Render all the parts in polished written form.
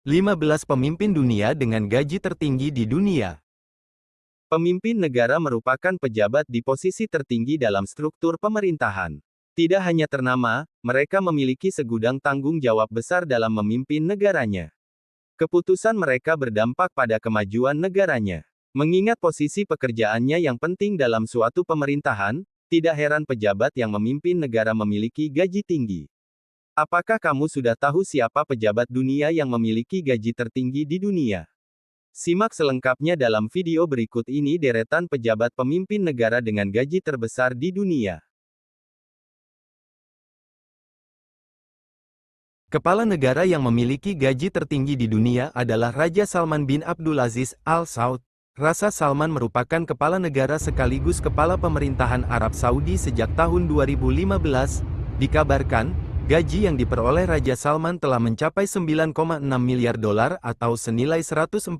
15 pemimpin dunia dengan gaji tertinggi di dunia. Pemimpin negara merupakan pejabat di posisi tertinggi dalam struktur pemerintahan. Tidak hanya ternama, mereka memiliki segudang tanggung jawab besar dalam memimpin negaranya. Keputusan mereka berdampak pada kemajuan negaranya. Mengingat posisi pekerjaannya yang penting dalam suatu pemerintahan, tidak heran pejabat yang memimpin negara memiliki gaji tinggi. Apakah kamu sudah tahu siapa pejabat dunia yang memiliki gaji tertinggi di dunia? Simak selengkapnya dalam video berikut ini deretan pejabat pemimpin negara dengan gaji terbesar di dunia. Kepala negara yang memiliki gaji tertinggi di dunia adalah Raja Salman bin Abdulaziz Al Saud. Raja Salman merupakan kepala negara sekaligus kepala pemerintahan Arab Saudi sejak tahun 2015. Dikabarkan, gaji yang diperoleh Raja Salman telah mencapai 9,6 miliar dolar atau senilai 148,79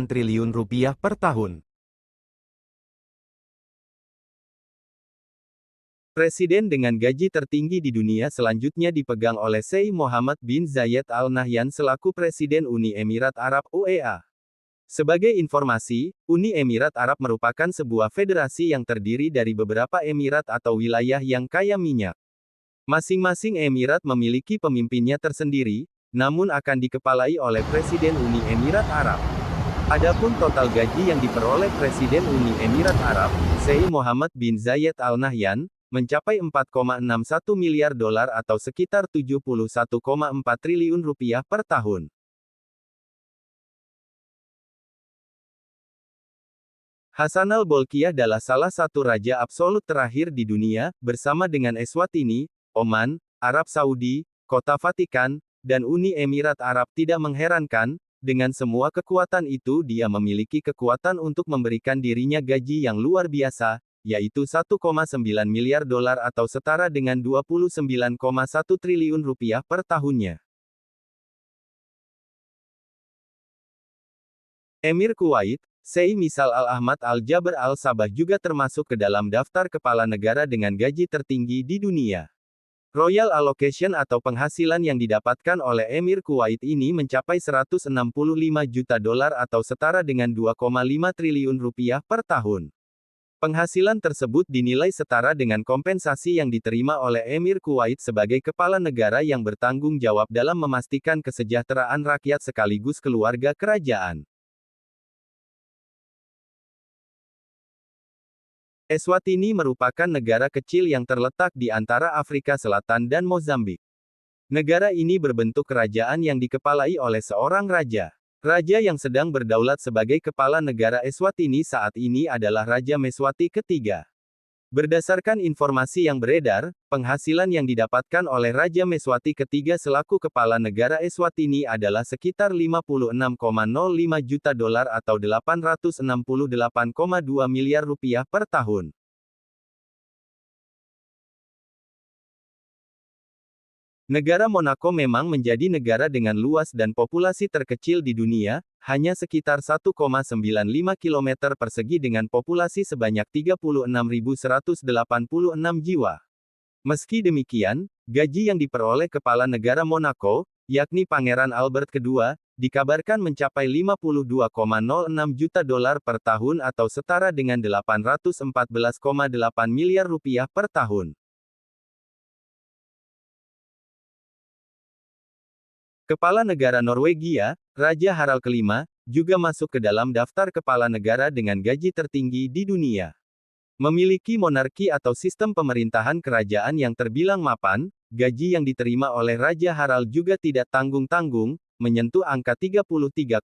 triliun rupiah per tahun. Presiden dengan gaji tertinggi di dunia selanjutnya dipegang oleh Sheikh Mohammed bin Zayed Al Nahyan selaku Presiden Uni Emirat Arab (UAE). Sebagai informasi, Uni Emirat Arab merupakan sebuah federasi yang terdiri dari beberapa emirat atau wilayah yang kaya minyak. Masing-masing emirat memiliki pemimpinnya tersendiri, namun akan dikepalai oleh Presiden Uni Emirat Arab. Adapun total gaji yang diperoleh Presiden Uni Emirat Arab, Sheikh Mohammed bin Zayed Al Nahyan, mencapai 4,61 miliar dolar atau sekitar 71,4 triliun rupiah per tahun. Hassanal Bolkiah adalah salah satu raja absolut terakhir di dunia, bersama dengan Eswatini, Oman, Arab Saudi, Kota Vatikan, dan Uni Emirat Arab. Tidak mengherankan, dengan semua kekuatan itu dia memiliki kekuatan untuk memberikan dirinya gaji yang luar biasa, yaitu 1,9 miliar dolar atau setara dengan 29,1 triliun rupiah per tahunnya. Emir Kuwait, Sheikh Misal Al-Ahmad Al-Jaber Al-Sabah juga termasuk ke dalam daftar kepala negara dengan gaji tertinggi di dunia. Royal Allocation atau penghasilan yang didapatkan oleh Emir Kuwait ini mencapai 165 juta dolar atau setara dengan 2,5 triliun rupiah per tahun. Penghasilan tersebut dinilai setara dengan kompensasi yang diterima oleh Emir Kuwait sebagai kepala negara yang bertanggung jawab dalam memastikan kesejahteraan rakyat sekaligus keluarga kerajaan. Eswatini merupakan negara kecil yang terletak di antara Afrika Selatan dan Mozambik. Negara ini berbentuk kerajaan yang dikepalai oleh seorang raja. Raja yang sedang berdaulat sebagai kepala negara Eswatini saat ini adalah Raja Meswati ketiga. Berdasarkan informasi yang beredar, penghasilan yang didapatkan oleh Raja Meswati ketiga selaku kepala negara Eswatini adalah sekitar 56,05 juta dolar atau 868,2 miliar rupiah per tahun. Negara Monaco memang menjadi negara dengan luas dan populasi terkecil di dunia, hanya sekitar 1,95 km persegi dengan populasi sebanyak 36.186 jiwa. Meski demikian, gaji yang diperoleh kepala negara Monaco, yakni Pangeran Albert II, dikabarkan mencapai 52,06 juta dolar per tahun atau setara dengan 814,8 miliar rupiah per tahun. Kepala negara Norwegia, Raja Harald kelima, juga masuk ke dalam daftar kepala negara dengan gaji tertinggi di dunia. Memiliki monarki atau sistem pemerintahan kerajaan yang terbilang mapan, gaji yang diterima oleh Raja Harald juga tidak tanggung-tanggung, menyentuh angka 33,24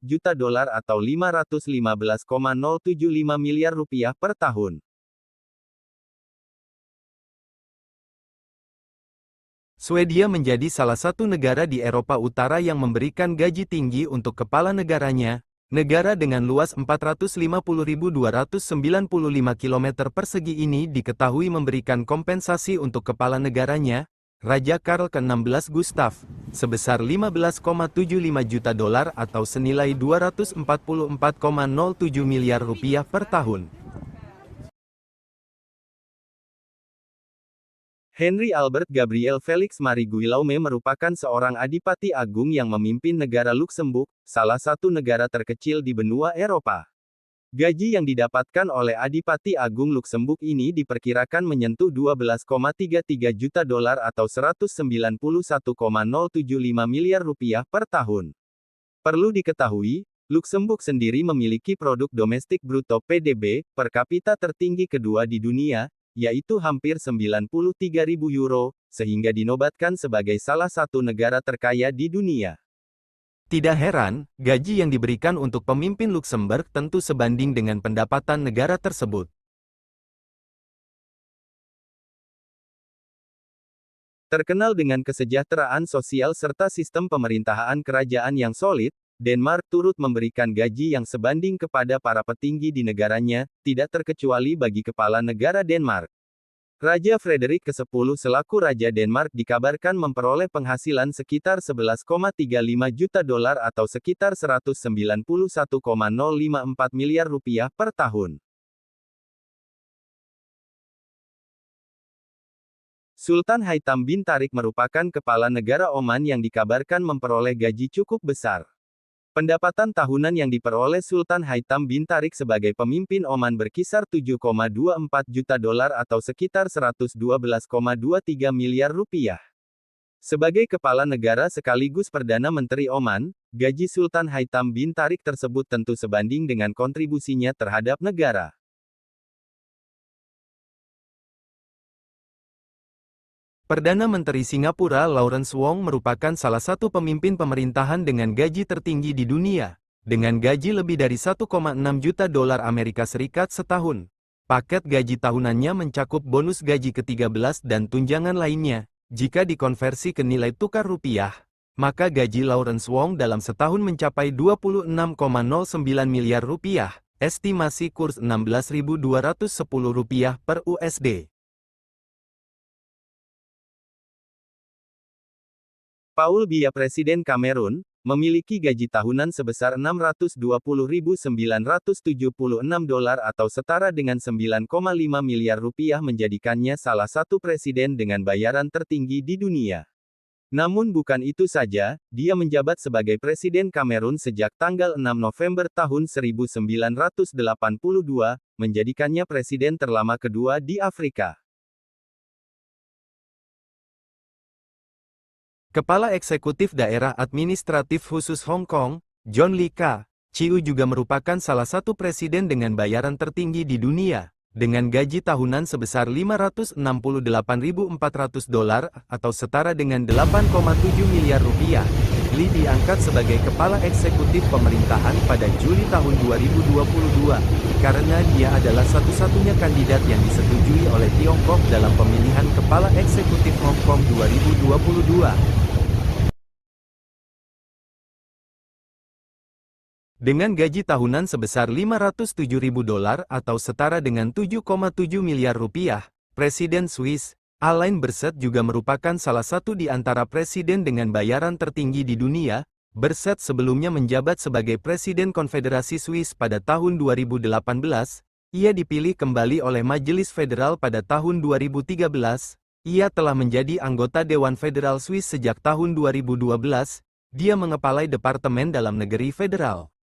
juta dolar atau 515,075 miliar rupiah per tahun. Swedia menjadi salah satu negara di Eropa Utara yang memberikan gaji tinggi untuk kepala negaranya. Negara dengan luas 450.295 km persegi ini diketahui memberikan kompensasi untuk kepala negaranya, Raja Karl ke-16 Gustav, sebesar 15,75 juta dolar atau senilai 244,07 miliar rupiah per tahun. Henry Albert Gabriel Felix Marie Guillaume merupakan seorang adipati agung yang memimpin negara Luksemburg, salah satu negara terkecil di benua Eropa. Gaji yang didapatkan oleh Adipati Agung Luksemburg ini diperkirakan menyentuh 12,33 juta dolar atau 191,075 miliar rupiah per tahun. Perlu diketahui, Luksemburg sendiri memiliki produk domestik bruto (PDB) per kapita tertinggi kedua di dunia, yaitu hampir 93.000 euro, sehingga dinobatkan sebagai salah satu negara terkaya di dunia. Tidak heran, gaji yang diberikan untuk pemimpin Luksemburg tentu sebanding dengan pendapatan negara tersebut. Terkenal dengan kesejahteraan sosial serta sistem pemerintahan kerajaan yang solid, Denmark turut memberikan gaji yang sebanding kepada para petinggi di negaranya, tidak terkecuali bagi kepala negara Denmark. Raja Frederik ke-10 selaku Raja Denmark dikabarkan memperoleh penghasilan sekitar 11,35 juta dolar atau sekitar 191,054 miliar rupiah per tahun. Sultan Haitham bin Tariq merupakan kepala negara Oman yang dikabarkan memperoleh gaji cukup besar. Pendapatan tahunan yang diperoleh Sultan Haitham bin Tariq sebagai pemimpin Oman berkisar 7,24 juta dolar atau sekitar 112,23 miliar rupiah. Sebagai kepala negara sekaligus Perdana Menteri Oman, gaji Sultan Haitham bin Tariq tersebut tentu sebanding dengan kontribusinya terhadap negara. Perdana Menteri Singapura Lawrence Wong merupakan salah satu pemimpin pemerintahan dengan gaji tertinggi di dunia, dengan gaji lebih dari 1,6 juta dolar Amerika Serikat setahun. Paket gaji tahunannya mencakup bonus gaji ke-13 dan tunjangan lainnya. Jika dikonversi ke nilai tukar rupiah, maka gaji Lawrence Wong dalam setahun mencapai 26,09 miliar rupiah, estimasi kurs 16.210 rupiah per USD. Paul Biya Presiden Kamerun, memiliki gaji tahunan sebesar 620.976 dolar atau setara dengan 9,5 miliar rupiah menjadikannya salah satu presiden dengan bayaran tertinggi di dunia. Namun bukan itu saja, dia menjabat sebagai Presiden Kamerun sejak tanggal 6 November tahun 1982, menjadikannya presiden terlama kedua di Afrika. Kepala Eksekutif Daerah Administratif Khusus Hong Kong, John Lee Ka-chiu juga merupakan salah satu presiden dengan bayaran tertinggi di dunia, dengan gaji tahunan sebesar 568.400 dolar atau setara dengan 8,7 miliar rupiah. Lee diangkat sebagai Kepala Eksekutif Pemerintahan pada Juli tahun 2022, karena dia adalah satu-satunya kandidat yang disetujui oleh Tiongkok dalam pemilihan Kepala Eksekutif Hong Kong 2022. Dengan gaji tahunan sebesar 507.000 dolar atau setara dengan 7,7 miliar rupiah, Presiden Swiss, Alain Berset juga merupakan salah satu di antara presiden dengan bayaran tertinggi di dunia. Berset sebelumnya menjabat sebagai Presiden Konfederasi Swiss pada tahun 2018, ia dipilih kembali oleh Majelis Federal pada tahun 2013, ia telah menjadi anggota Dewan Federal Swiss sejak tahun 2012, dia mengepalai Departemen Dalam Negeri Federal.